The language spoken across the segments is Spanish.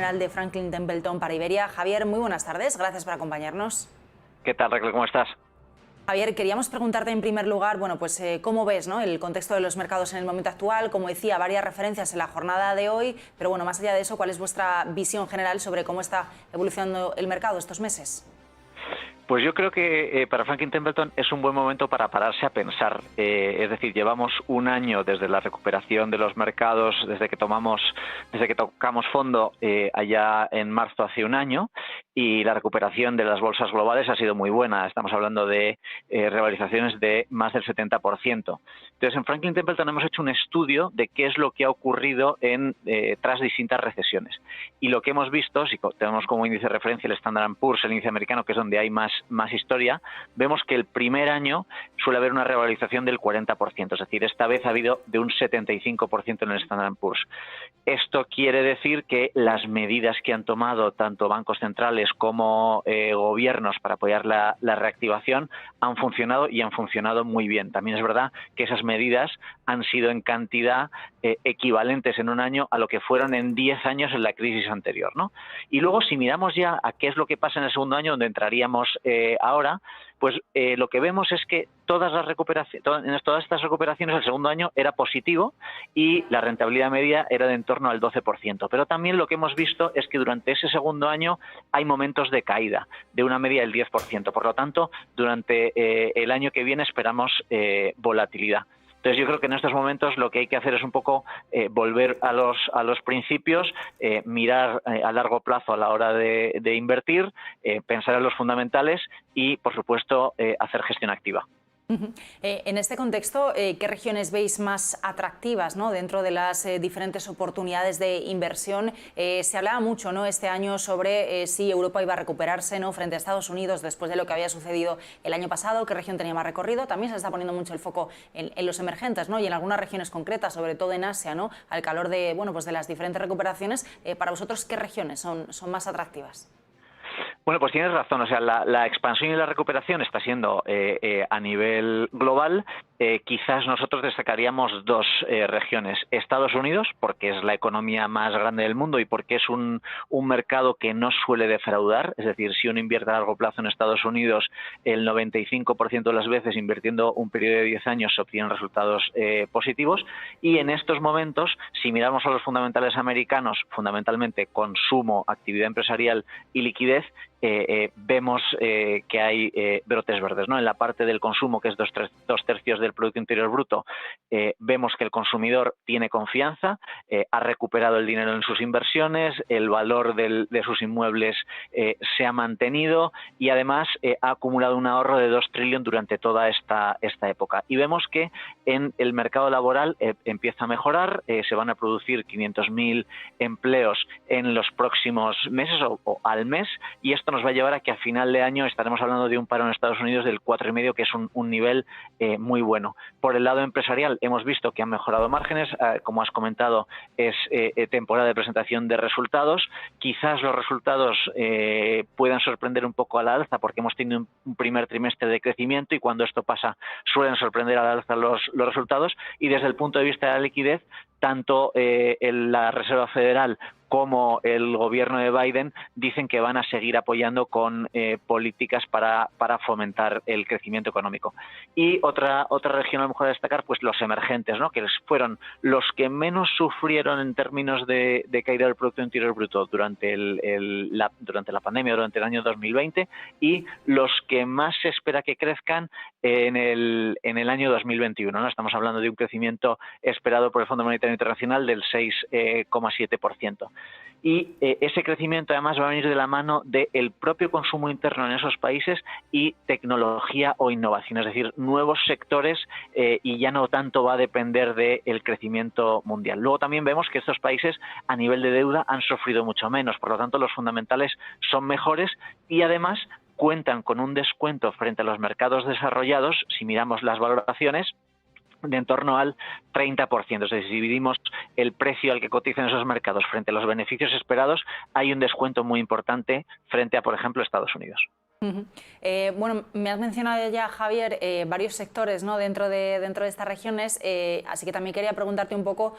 general de Franklin Templeton para Iberia. Javier, muy buenas tardes, gracias por acompañarnos. ¿Qué tal, Raquel? ¿Cómo estás? Javier, queríamos preguntarte en primer lugar, ¿cómo ves, ¿no?, el contexto de los mercados en el momento actual? Como decía, varias referencias en la jornada de hoy, pero bueno, más allá de eso, ¿cuál es vuestra visión general sobre cómo está evolucionando el mercado estos meses? Pues yo creo que para Franklin Templeton es un buen momento para pararse a pensar. Es decir, llevamos un año desde la recuperación de los mercados, desde que tocamos fondo allá en marzo hace un año, y la recuperación de las bolsas globales ha sido muy buena. Estamos hablando de revalorizaciones de más del 70%. Entonces, en Franklin Templeton hemos hecho un estudio de qué es lo que ha ocurrido tras distintas recesiones. Y lo que hemos visto, si tenemos como índice de referencia el Standard & Poor's, el índice americano, que es donde hay más historia, vemos que el primer año suele haber una revalorización del 40%, es decir, esta vez ha habido de un 75% en el Standard & Poor's. Esto quiere decir que las medidas que han tomado tanto bancos centrales como gobiernos para apoyar la reactivación han funcionado y han funcionado muy bien. También es verdad que esas medidas han sido en cantidad equivalentes en un año a lo que fueron en 10 años en la crisis anterior, ¿no? Y luego, si miramos ya a qué es lo que pasa en el segundo año, donde entraríamos ahora, pues lo que vemos es que todas estas recuperaciones el segundo año era positivo y la rentabilidad media era de en torno al 12%. Pero también lo que hemos visto es que durante ese segundo año hay momentos de caída, de una media del 10%. Por lo tanto, durante el año que viene esperamos volatilidad. Entonces yo creo que en estos momentos lo que hay que hacer es un poco volver a los principios, mirar a largo plazo a la hora de invertir, pensar en los fundamentales y, por supuesto, hacer gestión activa. En este contexto, ¿qué regiones veis más atractivas, ¿no?, dentro de las diferentes oportunidades de inversión? Se hablaba mucho, ¿no?, este año sobre si Europa iba a recuperarse, ¿no?, frente a Estados Unidos después de lo que había sucedido el año pasado, qué región tenía más recorrido. También se está poniendo mucho el foco en los emergentes, ¿no?, y en algunas regiones concretas, sobre todo en Asia, ¿no?, al calor de, de las diferentes recuperaciones. Para vosotros, ¿qué regiones son más atractivas? Bueno, pues tienes razón. O sea, la expansión y la recuperación está siendo a nivel global. Quizás nosotros destacaríamos dos regiones. Estados Unidos, porque es la economía más grande del mundo y porque es un mercado que no suele defraudar. Es decir, si uno invierte a largo plazo en Estados Unidos, el 95% de las veces, invirtiendo un periodo de 10 años, se obtienen resultados positivos. Y en estos momentos, si miramos a los fundamentales americanos, fundamentalmente consumo, actividad empresarial y liquidez, vemos que hay brotes verdes, ¿no? En la parte del consumo, que es dos tercios del Producto Interior Bruto, vemos que el consumidor tiene confianza, ha recuperado el dinero en sus inversiones, el valor de sus inmuebles se ha mantenido y además ha acumulado un ahorro de 2 trillones durante toda esta época. Y vemos que en el mercado laboral empieza a mejorar, se van a producir 500.000 empleos en los próximos meses o al mes, y esto nos va a llevar a que a final de año estaremos hablando de un paro en Estados Unidos del 4,5%, que es un nivel muy bueno. Por el lado empresarial hemos visto que han mejorado márgenes, como has comentado, es temporada de presentación de resultados. Quizás los resultados puedan sorprender un poco a la alza porque hemos tenido un primer trimestre de crecimiento y cuando esto pasa suelen sorprender a la alza los resultados, y desde el punto de vista de la liquidez, tanto la Reserva Federal como el gobierno de Biden dicen que van a seguir apoyando con políticas para fomentar el crecimiento económico. Y otra región a lo mejor a destacar, pues los emergentes, ¿no?, que fueron los que menos sufrieron en términos de caída del Producto Interior Bruto durante la pandemia, durante el año 2020, y los que más se espera que crezcan en el año 2021, ¿no? Estamos hablando de un crecimiento esperado por el Fondo Monetario Internacional del 6,7%. Y ese crecimiento además va a venir de la mano del propio consumo interno en esos países y tecnología o innovación, es decir, nuevos sectores, y ya no tanto va a depender del crecimiento mundial. Luego también vemos que estos países a nivel de deuda han sufrido mucho menos, por lo tanto los fundamentales son mejores y además cuentan con un descuento frente a los mercados desarrollados, si miramos las valoraciones, de en torno al 30%. Es decir, si dividimos el precio al que cotizan esos mercados frente a los beneficios esperados, hay un descuento muy importante frente a, por ejemplo, Estados Unidos. Ujú. Bueno, me has mencionado ya, Javier, varios sectores, ¿no?, dentro de estas regiones, así que también quería preguntarte un poco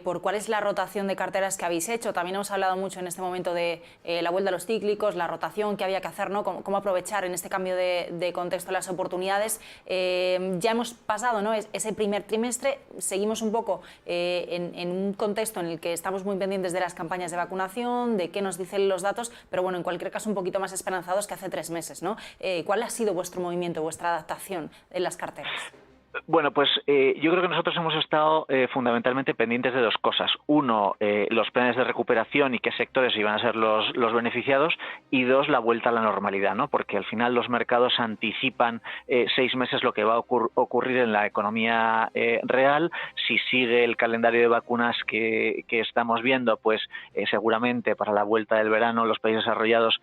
por cuál es la rotación de carteras que habéis hecho. También hemos hablado mucho en este momento de la vuelta a los cíclicos, la rotación que había que hacer, ¿no?, cómo aprovechar en este cambio de contexto las oportunidades. Ya hemos pasado, ¿no?, ese primer trimestre, seguimos un poco en un contexto en el que estamos muy pendientes de las campañas de vacunación, de qué nos dicen los datos, pero bueno, en cualquier caso un poquito más esperanzados que hace 3 meses. ¿No? ¿Cuál ha sido vuestro movimiento, vuestra adaptación en las carteras? Bueno, pues yo creo que nosotros hemos estado fundamentalmente pendientes de dos cosas. Uno, los planes de recuperación y qué sectores iban a ser los beneficiados. Y dos, la vuelta a la normalidad, ¿no? Porque al final los mercados anticipan 6 meses lo que va a ocurrir en la economía real. Si sigue el calendario de vacunas que estamos viendo, pues seguramente para la vuelta del verano los países desarrollados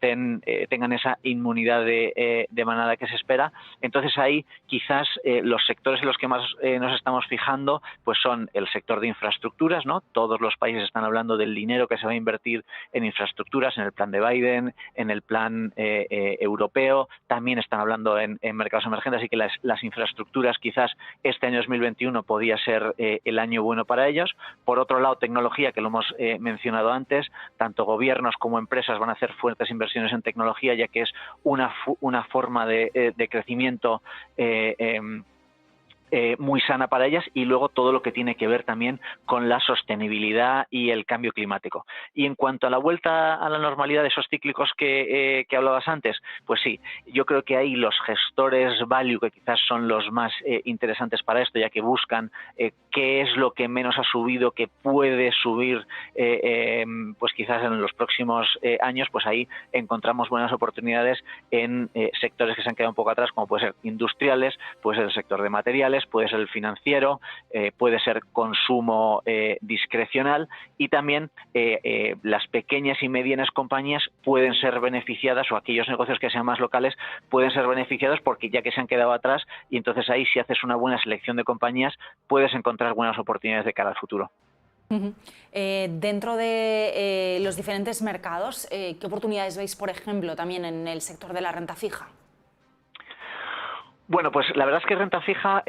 tengan esa inmunidad de manada que se espera. Entonces ahí quizás los sectores en los que más nos estamos fijando pues son el sector de infraestructuras, ¿no? Todos los países están hablando del dinero que se va a invertir en infraestructuras, en el plan de Biden, en el plan europeo, también están hablando en mercados emergentes, así que las infraestructuras quizás este año 2021 podía ser el año bueno para ellos. Por otro lado, tecnología, que lo hemos mencionado antes, tanto gobiernos como empresas van a hacer fuertes inversiones en tecnología, ya que es una forma de crecimiento muy sana para ellas, y luego todo lo que tiene que ver también con la sostenibilidad y el cambio climático. Y en cuanto a la vuelta a la normalidad de esos cíclicos que hablabas antes, pues sí, yo creo que ahí los gestores value, que quizás son los más interesantes para esto, ya que buscan qué es lo que menos ha subido, que puede subir pues quizás en los próximos años, pues ahí encontramos buenas oportunidades en sectores que se han quedado un poco atrás, como puede ser industriales, puede ser el sector de materiales, puede ser el financiero, puede ser consumo discrecional, y también las pequeñas y medianas compañías pueden ser beneficiadas, o aquellos negocios que sean más locales pueden ser beneficiados, porque ya que se han quedado atrás, y entonces ahí si haces una buena selección de compañías puedes encontrar buenas oportunidades de cara al futuro. Dentro de los diferentes mercados, ¿qué oportunidades veis, por ejemplo, también en el sector de la renta fija? Bueno, pues la verdad es que renta fija,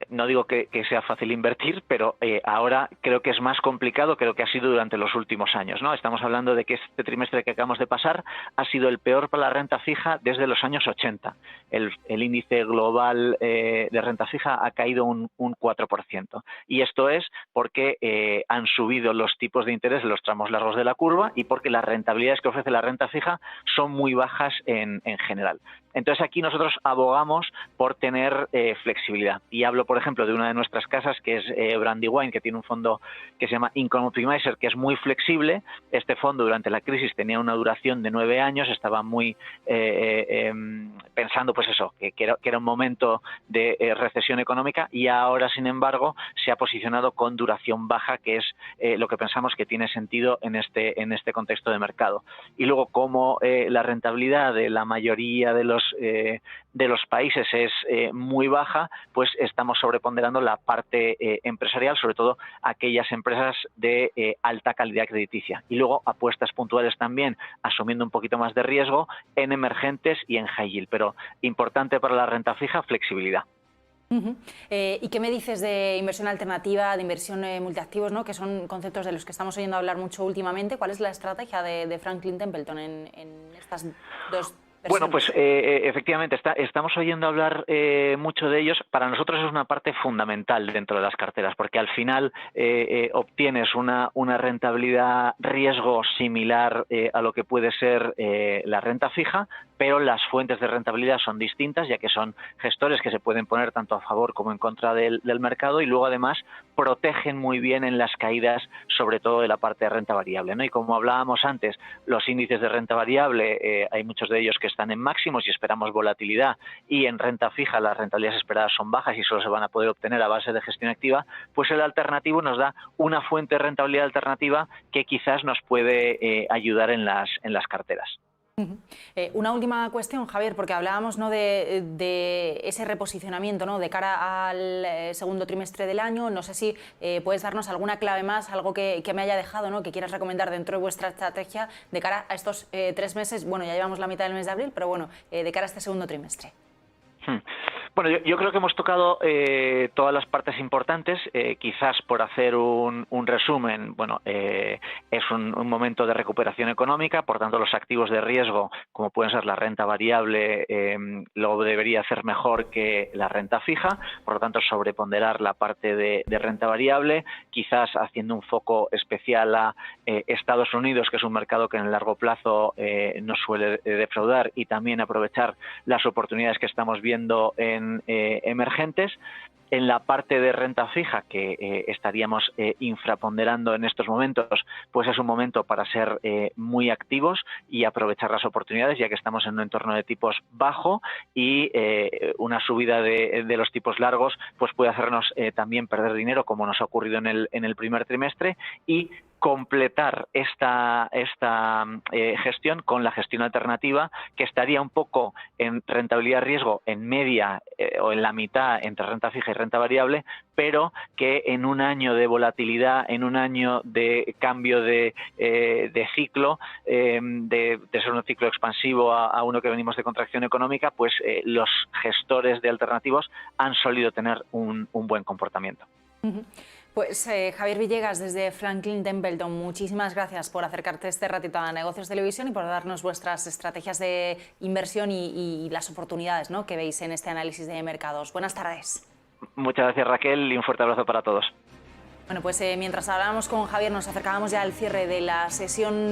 no digo que sea fácil invertir, pero ahora creo que es más complicado, creo que ha sido durante los últimos años, ¿no? Estamos hablando de que este trimestre que acabamos de pasar ha sido el peor para la renta fija desde los años 80. El índice global de renta fija ha caído un 4%. Y esto es porque han subido los tipos de interés de los tramos largos de la curva, y porque las rentabilidades que ofrece la renta fija son muy bajas en general. Entonces aquí nosotros abogamos por tener flexibilidad. Y hablo, por ejemplo, de una de nuestras casas, que es Brandywine, que tiene un fondo que se llama Income Optimizer, que es muy flexible. Este fondo durante la crisis tenía una duración de 9 años, estaba muy pensando pues eso, que era un momento de recesión económica, y ahora, sin embargo, se ha posicionado con duración baja, que es lo que pensamos que tiene sentido en este contexto de mercado. Y luego, como la rentabilidad de la mayoría de los países es muy baja, pues estamos sobreponderando la parte empresarial, sobre todo aquellas empresas de alta calidad crediticia. Y luego apuestas puntuales también, asumiendo un poquito más de riesgo en emergentes y en high yield. Pero importante para la renta fija, flexibilidad. ¿Y qué me dices de inversión alternativa, de inversión multiactivos, ¿no?, que son conceptos de los que estamos oyendo hablar mucho últimamente? ¿Cuál es la estrategia de Franklin Templeton en estas dos versiones? Bueno, pues efectivamente estamos oyendo hablar mucho de ellos. Para nosotros es una parte fundamental dentro de las carteras, porque al final obtienes una rentabilidad riesgo similar a lo que puede ser la renta fija, pero las fuentes de rentabilidad son distintas, ya que son gestores que se pueden poner tanto a favor como en contra del mercado, y luego además protegen muy bien en las caídas, sobre todo de la parte de renta variable, ¿no? Y como hablábamos antes, los índices de renta variable, hay muchos de ellos que están en máximos y esperamos volatilidad, y en renta fija las rentabilidades esperadas son bajas y solo se van a poder obtener a base de gestión activa, pues el alternativo nos da una fuente de rentabilidad alternativa que quizás nos puede ayudar en las carteras. Una última cuestión, Javier, porque hablábamos, ¿no?, de ese reposicionamiento, ¿no?, de cara al segundo trimestre del año. No sé si puedes darnos alguna clave más, algo que me haya dejado, ¿no?, que quieras recomendar dentro de vuestra estrategia de cara a estos 3 meses. Bueno, ya llevamos la mitad del mes de abril, pero bueno, de cara a este segundo trimestre. Bueno, yo creo que hemos tocado todas las partes importantes. Quizás por hacer un resumen, bueno, es un momento de recuperación económica, por tanto los activos de riesgo, como pueden ser la renta variable, lo debería hacer mejor que la renta fija, por lo tanto sobreponderar la parte de renta variable, quizás haciendo un foco especial a Estados Unidos, que es un mercado que en el largo plazo nos suele defraudar, y también aprovechar las oportunidades que estamos viendo en emergentes. En la parte de renta fija, que estaríamos infraponderando en estos momentos, pues es un momento para ser muy activos y aprovechar las oportunidades, ya que estamos en un entorno de tipos bajo, y una subida de los tipos largos pues puede hacernos también perder dinero, como nos ha ocurrido en el primer trimestre, y completar esta gestión con la gestión alternativa, que estaría un poco en rentabilidad-riesgo en media o en la mitad entre renta fija y renta variable, pero que en un año de volatilidad, en un año de cambio de ciclo, de ser un ciclo expansivo a uno que venimos de contracción económica, pues los gestores de alternativos han solido tener un buen comportamiento. Pues Javier Villegas, desde Franklin Templeton, muchísimas gracias por acercarte este ratito a Negocios Televisión y por darnos vuestras estrategias de inversión y las oportunidades, ¿no?, que veis en este análisis de mercados. Buenas tardes. Muchas gracias, Raquel, y un fuerte abrazo para todos. Bueno, pues mientras hablábamos con Javier, nos acercábamos ya al cierre de la sesión